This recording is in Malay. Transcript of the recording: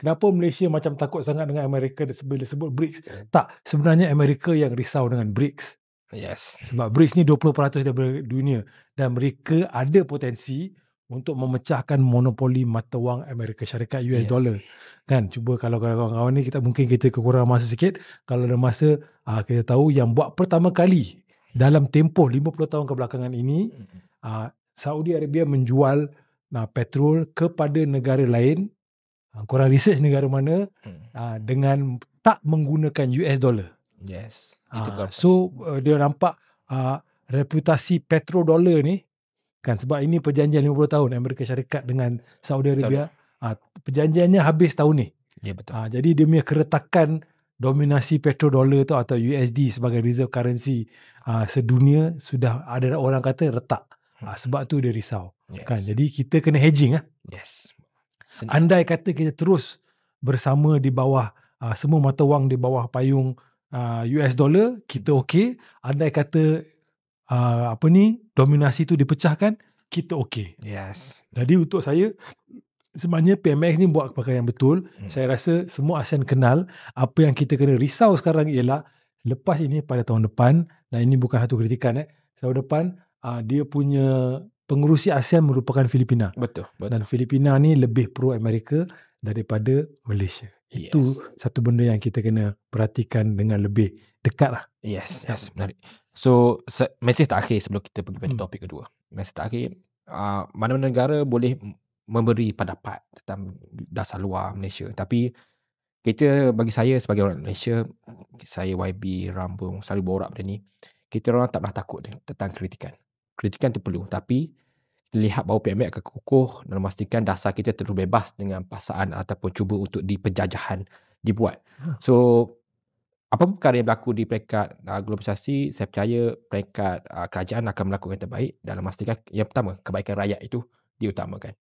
kenapa Malaysia macam takut sangat dengan Amerika bila sebut BRICS? Tak, sebenarnya Amerika yang risau dengan BRICS. Yes. Sebab BRICS ni 20% daripada dunia dan mereka ada potensi untuk memecahkan monopoli mata wang Amerika Syarikat US dollar. Kan, cuba kalau kawan-kawan ni kita kekurangan masa sikit. Kalau ada masa, kita tahu yang buat pertama kali dalam tempoh 50 tahun kebelakangan ini, Saudi Arabia menjual petrol kepada negara lain. Korang research negara mana dengan tak menggunakan US dollar. Yes. Itu So dia nampak reputasi petrodollar ni kan, sebab ini perjanjian 50 tahun Amerika Syarikat dengan Saudi Arabia. Perjanjiannya habis tahun ni. Ya, betul. Jadi dia punya keretakan dominasi petrodollar tu atau USD sebagai reserve currency sedunia sudah ada orang kata retak. Sebab tu dia risau. Kan, jadi kita kena hedging. Yes. Andai kata kita terus bersama di bawah semua mata wang di bawah payung US dollar, kita okey. Andai kata dominasi tu dipecahkan, kita okey. Yes. Jadi untuk saya, sebenarnya PMX ni buat perkara yang betul. Saya rasa semua ASEAN kenal. Apa yang kita kena risau sekarang ialah lepas ini pada tahun depan, dan ini bukan satu kritikan, tahun depan dia punya pengerusi ASEAN merupakan Filipina. Betul. Dan Filipina ni lebih pro Amerika daripada Malaysia. Itu satu benda yang kita kena perhatikan dengan lebih dekat lah. Yes, menarik. So, mesej terakhir sebelum kita pergi pada topik kedua. Mesej terakhir, mana-mana negara boleh memberi pendapat tentang dasar luar Malaysia. Tapi bagi saya sebagai orang Malaysia, saya YB, Rambung, selalu borak benda ni, kita orang tak pernah takut tentang kritikan. Kritikan tu perlu, tapi lihat bahawa PMX akan kukuh dan memastikan dasar kita terus bebas dengan paksaan ataupun cuba untuk dipenjajahan dibuat. So, apa perkara yang berlaku di peringkat globalisasi, saya percaya peringkat kerajaan akan melakukan yang terbaik dalam memastikan yang pertama, kebaikan rakyat itu diutamakan.